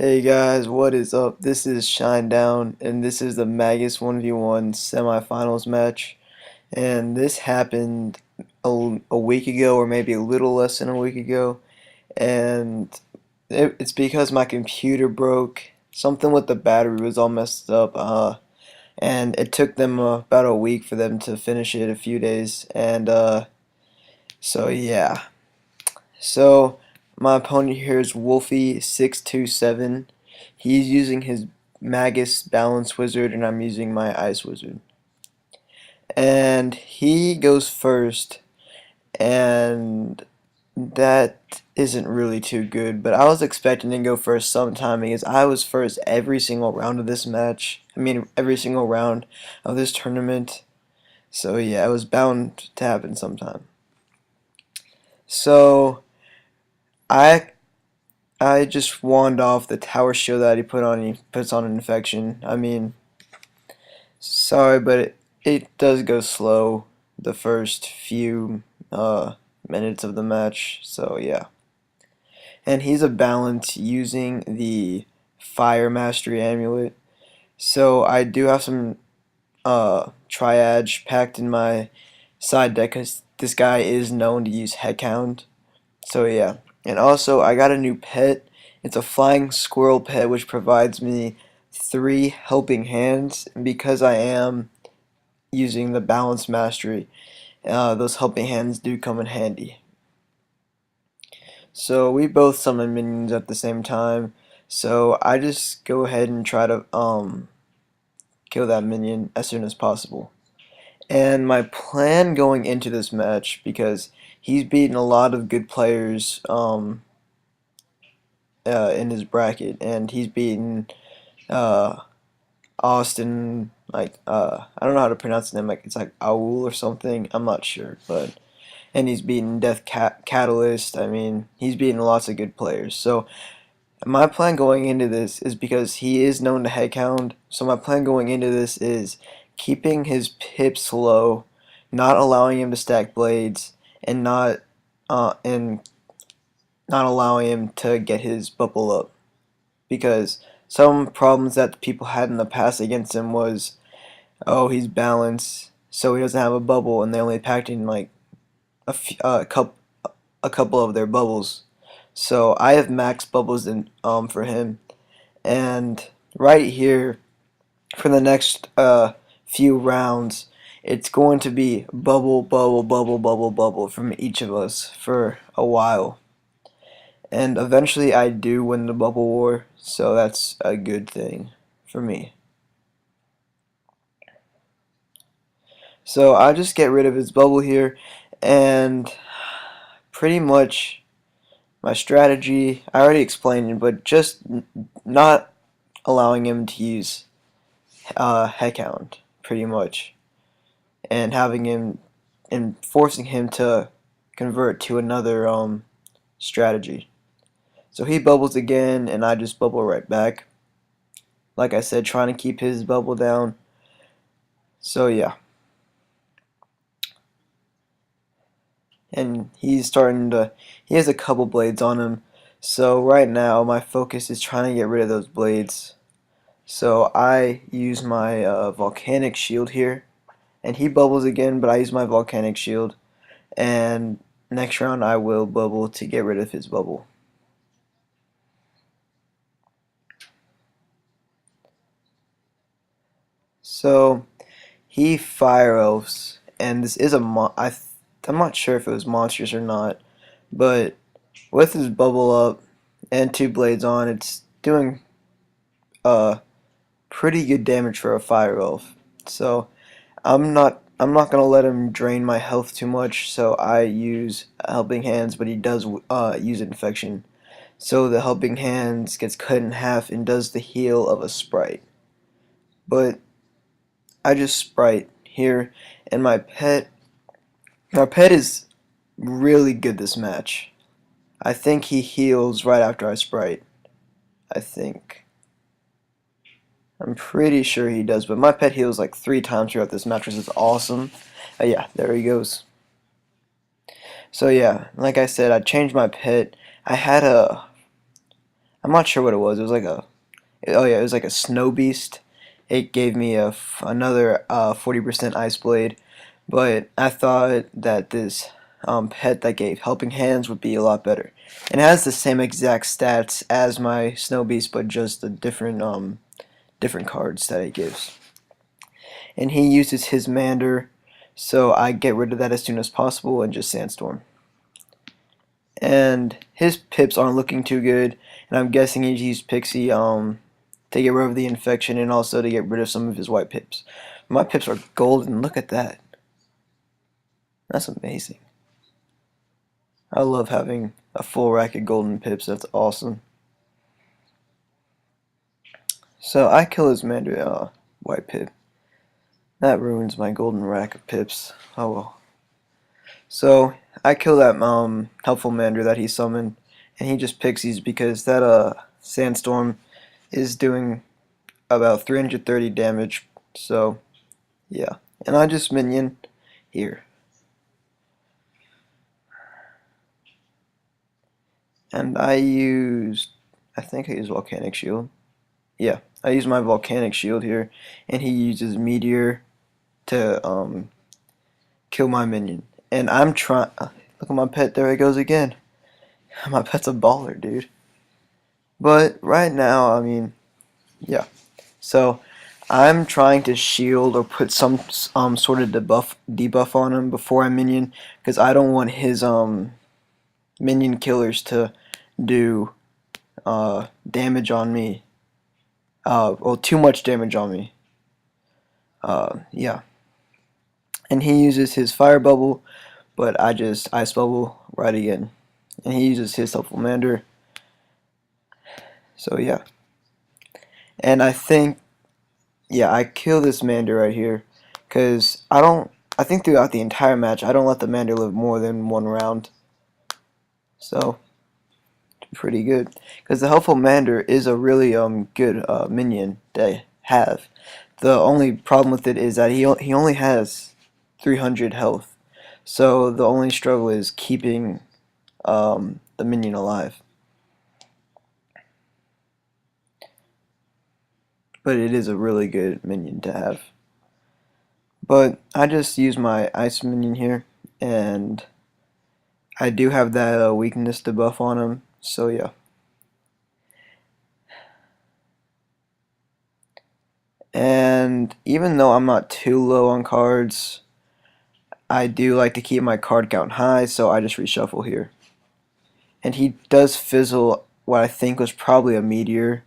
Hey guys, what is up? This is Shinedown, and this is the Magus 1v1 semifinals match. And this happened a week ago, or maybe a little less than a week ago. And it's because my computer broke. Something with the battery was all messed up. And it took them about a week for them to finish it, a few days. And so yeah. So my opponent here is Wolfy627. He's using his Magus Balance Wizard and I'm using my Ice Wizard. And he goes first, and that isn't really too good, but I was expecting to go first sometime because I was first every single round of this match. I mean, every single round of this tournament. So yeah, it was bound to happen sometime. So I I just wand off the tower shield that he put on. He puts on an infection. I mean, sorry, but it does go slow the first few minutes of the match. So yeah, and he's a balance using the Fire Mastery Amulet. So I do have some triage packed in my side deck because this guy is known to use Headhound. So yeah, and also I got a new pet. It's a flying squirrel pet which provides me 3 helping hands. And because I am using the balance mastery, those helping hands do come in handy. So we both summon minions at the same time. So I just go ahead and try to kill that minion as soon as possible. And my plan going into this match, because he's beaten a lot of good players in his bracket, and he's beaten uh, Austin, like I don't know how to pronounce his name, like it's like Aul or something. I'm not sure, but and he's beaten Catalyst. I mean, he's beaten lots of good players. So my plan going into this is because he is known to headhound. So my plan going into this is keeping his pips low, not allowing him to stack blades, and and not allowing him to get his bubble up. Because some problems that the people had in the past against him was, oh, he's balanced, so he doesn't have a bubble, and they only packed in like a couple of their bubbles. So I have max bubbles in for him, and right here for the next few rounds, it's going to be bubble, bubble, bubble, bubble, bubble from each of us for a while. And eventually I do win the bubble war, so that's a good thing for me. So I just get rid of his bubble here, and pretty much my strategy, I already explained it, but just not allowing him to use Headhound, pretty much, and having him, and forcing him to convert to another strategy. So he bubbles again, and I just bubble right back. Like I said, trying to keep his bubble down. So yeah. And he has a couple blades on him. So right now my focus is trying to get rid of those blades. So I use my volcanic shield here. And he bubbles again, but I use my volcanic shield. And next round I will bubble to get rid of his bubble. So he fire elves, and this is I'm not sure if it was monsters or not, but with his bubble up and 2 blades on, it's doing pretty good damage for a fire elf. So I'm not gonna let him drain my health too much. So I use helping hands, but he does use infection. So the helping hands gets cut in half and does the heal of a sprite. But I just sprite here, and my pet is really good this match. I think he heals right after I sprite. I think. I'm pretty sure he does, but my pet heals like 3 times throughout this match, which is awesome. Yeah, there he goes. So yeah, like I said, I changed my pet. I had I'm not sure what it was. It was like a, oh yeah, it was like a snow beast. It gave me another 40% ice blade, but I thought that this pet that gave helping hands would be a lot better. And it has the same exact stats as my snow beast, but just the different cards that it gives. And he uses his Mander, so I get rid of that as soon as possible and just Sandstorm. And his pips aren't looking too good, and I'm guessing he used Pixie to get rid of the infection and also to get rid of some of his white pips. My pips are golden. Look at that. That's amazing. I love having a full rack of golden pips. That's awesome. So I kill his Mander white pip. That ruins my golden rack of pips. Oh well. So I kill that helpful Mander that he summoned, and he just pixies because that Sandstorm is doing about 330 damage. So yeah, and I just minion here, and I think I use Volcanic Shield. Yeah, I use my Volcanic Shield here, and he uses Meteor to kill my minion. And I'm trying. Look at my pet. There it goes again. My pet's a baller, dude. But right now, I mean, yeah. So I'm trying to shield or put some sort of debuff on him before I minion, because I don't want his minion killers to do damage on me. Well, too much damage on me. Yeah. And he uses his fire bubble, but I just ice bubble right again. And he uses his helpful Mander. So yeah. And I think, yeah, I kill this Mander right here, because I think throughout the entire match I don't let the Mander live more than one round. So pretty good, because the helpful Mander is a really good minion to have. The only problem with it is that he only has 300 health, so the only struggle is keeping the minion alive. But it is a really good minion to have. But I just use my ice minion here, and I do have that weakness debuff on him, so yeah. And even though I'm not too low on cards, I do like to keep my card count high, so I just reshuffle here. And he does fizzle what I think was probably a meteor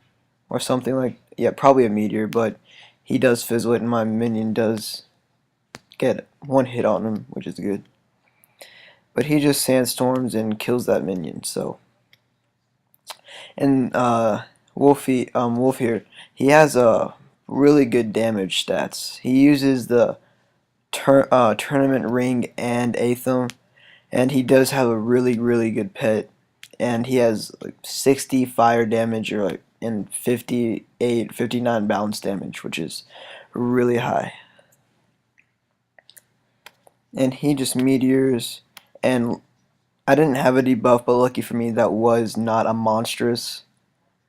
or something like, yeah, probably a meteor, but he does fizzle it and my minion does get one hit on him, which is good. But he just sandstorms and kills that minion, so. And Wolf here, he has a really good damage stats. He uses the tournament ring and Aetham, and he does have a really good pet, and he has like 60 fire damage or like and 59 balance damage, which is really high. And he just meteors, and I didn't have a debuff, but lucky for me that was not a monstrous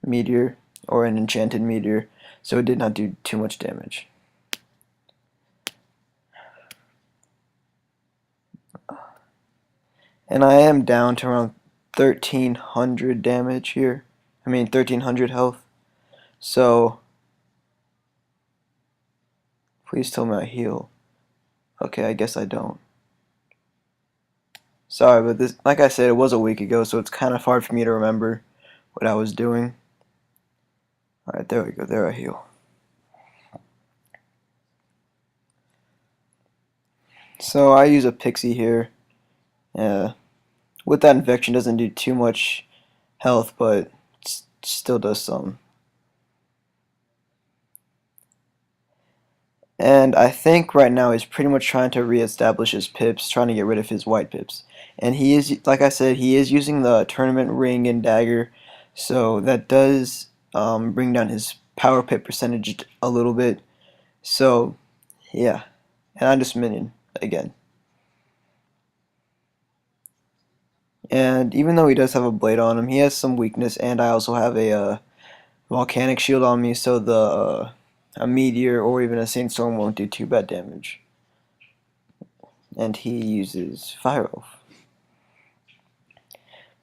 meteor or an enchanted meteor, so it did not do too much damage. And I am down to around 1300 damage here. I mean 1300 health. So please tell me I heal. Okay, I guess I don't. Sorry, but this, like I said, it was a week ago, so it's kind of hard for me to remember what I was doing. Alright, there we go. There I heal. So I use a pixie here. With that infection, doesn't do too much health, but still does some. And I think right now he's pretty much trying to reestablish his pips, trying to get rid of his white pips. And he is, like I said, he is using the tournament ring and dagger, so that does bring down his power pip percentage a little bit. So, yeah. And I just minion again. And even though he does have a blade on him, he has some weakness, and I also have a volcanic shield on me, so a meteor or even a sandstorm won't do too bad damage. And he uses fire off.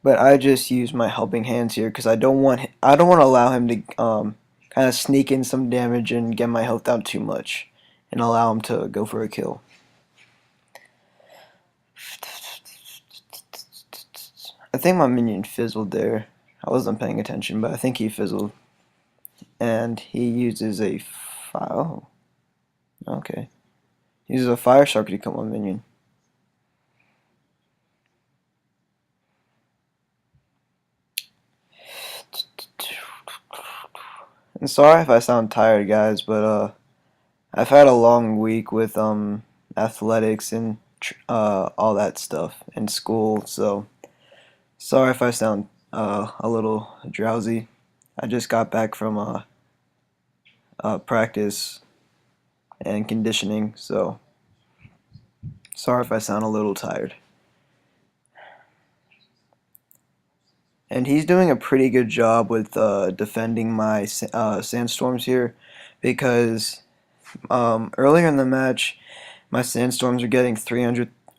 But I just use my helping hands here because I don't want to allow him to kind of sneak in some damage and get my health down too much, and allow him to go for a kill. I think my minion fizzled there. I wasn't paying attention, but I think he fizzled. And he uses a fire. Oh, okay. He uses a fire shark to kill my minion. And sorry if I sound tired, guys, but I've had a long week with athletics and all that stuff in school, so sorry if I sound a little drowsy. I just got back from practice and conditioning, so sorry if I sound a little tired. And he's doing a pretty good job with defending my sandstorms here, because earlier in the match, my sandstorms are getting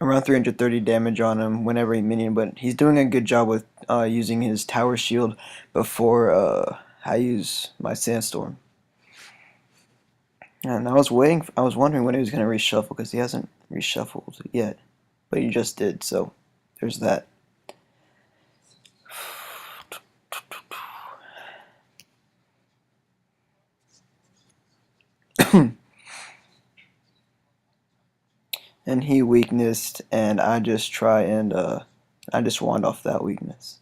around 330 damage on him whenever he minion, but he's doing a good job with using his tower shield before I use my sandstorm. And I was wondering when he was going to reshuffle, because he hasn't reshuffled yet, but he just did, so there's that. And he weaknessed, and I just try and I just wand off that weakness.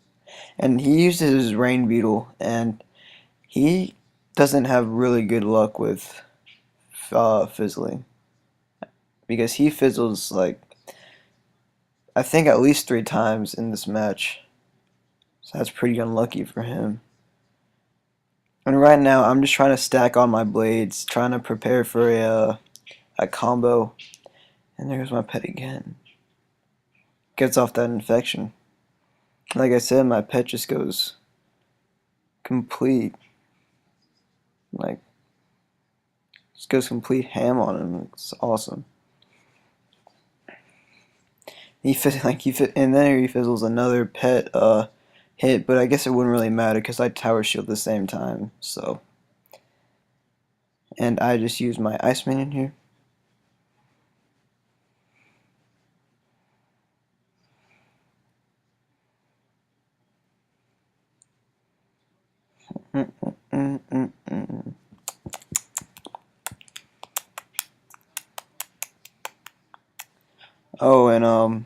And he uses his rain beetle, and he doesn't have really good luck with fizzling, because he fizzles like I think at least 3 times in this match, so that's pretty unlucky for him. And right now I'm just trying to stack on my blades, trying to prepare for a combo. And there's my pet again. Gets off that infection. Like I said, my pet just goes complete, like, just goes complete ham on him. It's awesome. And then he fizzles another pet hit, but I guess it wouldn't really matter because I tower shield at the same time. So, and I just use my ice minion here. Oh, and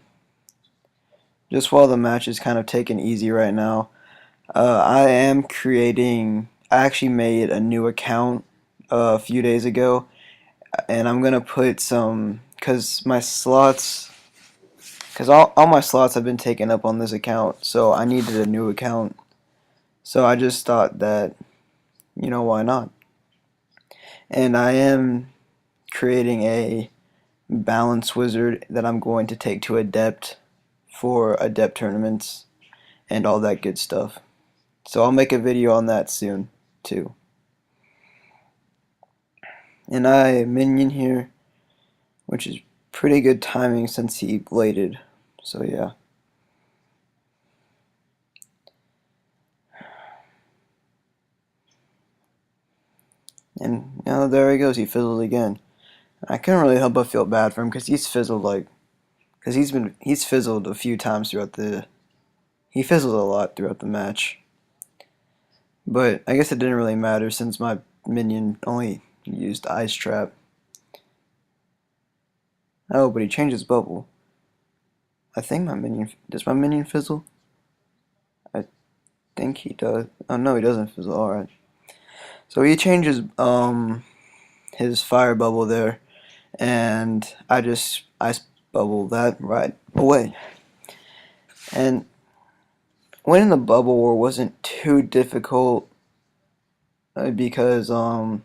just while the match is kind of taking easy right now, I actually made a new account a few days ago, and I'm gonna put some, cause all my slots have been taken up on this account, so I needed a new account. So I just thought that, why not? And I am creating a balance wizard that I'm going to take to Adept for Adept tournaments and all that good stuff. So I'll make a video on that soon too. And I minion here, which is pretty good timing since he bladed. So yeah. And now there he goes, he fizzled again. I couldn't really help but feel bad for him because he's fizzled he's fizzled a few times he fizzled a lot throughout the match. But I guess it didn't really matter since my minion only used Ice Trap. Oh, but he changed his bubble. I think does my minion fizzle? I think he does. Oh no, he doesn't fizzle. Alright. So he changes his fire bubble there, and I just ice bubble that right away. And winning the bubble war wasn't too difficult because I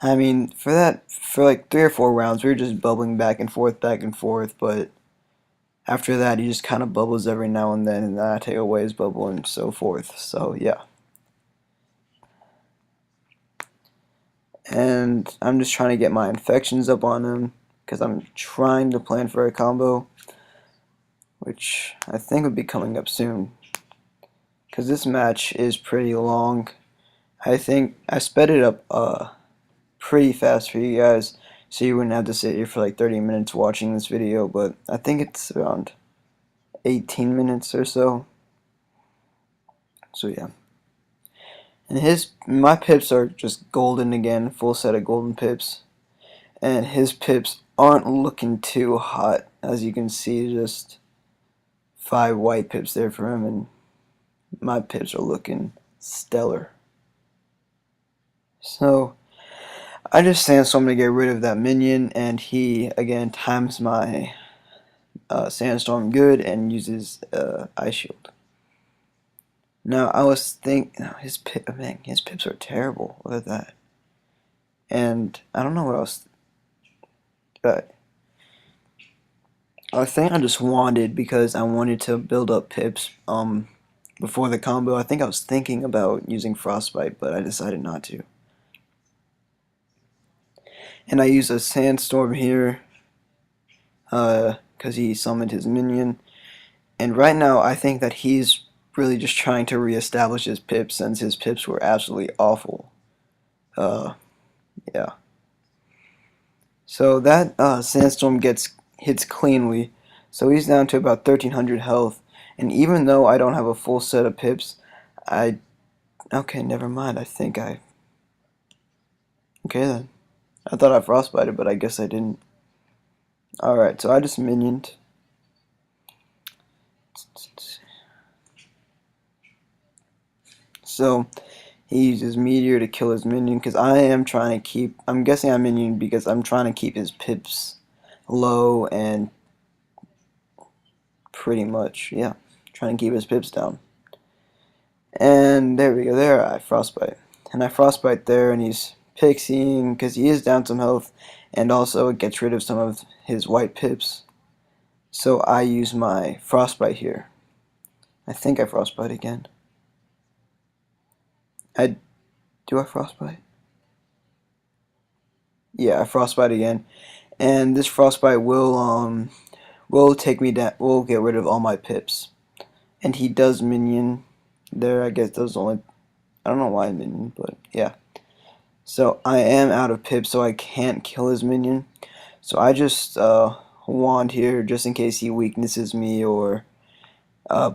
mean for like 3 or 4 rounds we were just bubbling back and forth, but after that he just kind of bubbles every now and then I take away his bubble and so forth. So yeah. And I'm just trying to get my infections up on him because I'm trying to plan for a combo, which I think would be coming up soon, because this match is pretty long. I think I sped it up pretty fast for you guys, so you wouldn't have to sit here for like 30 minutes watching this video, but I think it's around 18 minutes or so. So yeah. And my pips are just golden again, full set of golden pips. And his pips aren't looking too hot, as you can see, just 5 white pips there for him, and my pips are looking stellar. So I just sandstorm to get rid of that minion, and he again times my sandstorm good and uses ice shield. Now I was thinking, his pips are terrible. Look at that. And I don't know what else. But I think I just wanted, because I wanted to build up pips before the combo. I think I was thinking about using frostbite, but I decided not to. And I use a sandstorm here because he summoned his minion. And right now I think that he's really just trying to reestablish his pips, since his pips were absolutely awful. Yeah. So that sandstorm hits cleanly. So he's down to about 1300 health. And even though I don't have a full set of pips, okay, never mind. Okay then. I thought I frostbited, but I guess I didn't. Alright, so I just minioned. So he uses meteor to kill his minion, because I'm guessing I'm minion because I'm trying to keep his pips low, and pretty much, yeah, trying to keep his pips down. And there we go, there I frostbite. And I frostbite there, and he's pixieing because he is down some health, and also it gets rid of some of his white pips. So I use my frostbite here. I think I frostbite again. Do I frostbite? Yeah, I frostbite again. And this frostbite will take me down, will get rid of all my pips. And he does minion there. I guess those only, I don't know why minion, but yeah. So I am out of pips, so I can't kill his minion. So I just wand here just in case he weaknesses me, or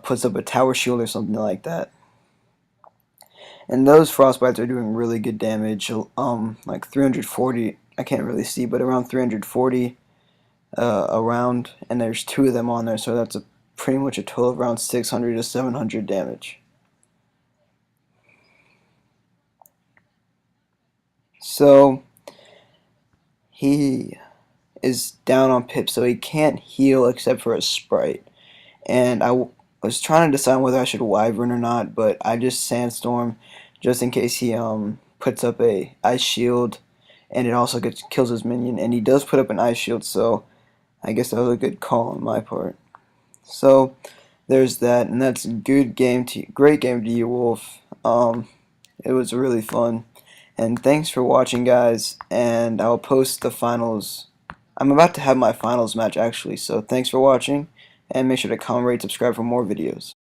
puts up a tower shield or something like that. And those frostbites are doing really good damage, like 340, I can't really see, but around 340 around, and there's 2 of them on there, so that's pretty much a total of around 600 to 700 damage. So he is down on pips, so he can't heal except for a sprite. And I was trying to decide whether I should wyvern or not, but I just sandstorm just in case he puts up a ice shield, and it also kills his minion, and he does put up an ice shield, so I guess that was a good call on my part. So there's that, and that's a great game to you, Wolf. It was really fun, and thanks for watching, guys. And I'll post the finals. I'm about to have my finals match actually, so thanks for watching, and make sure to comment, rate, subscribe for more videos.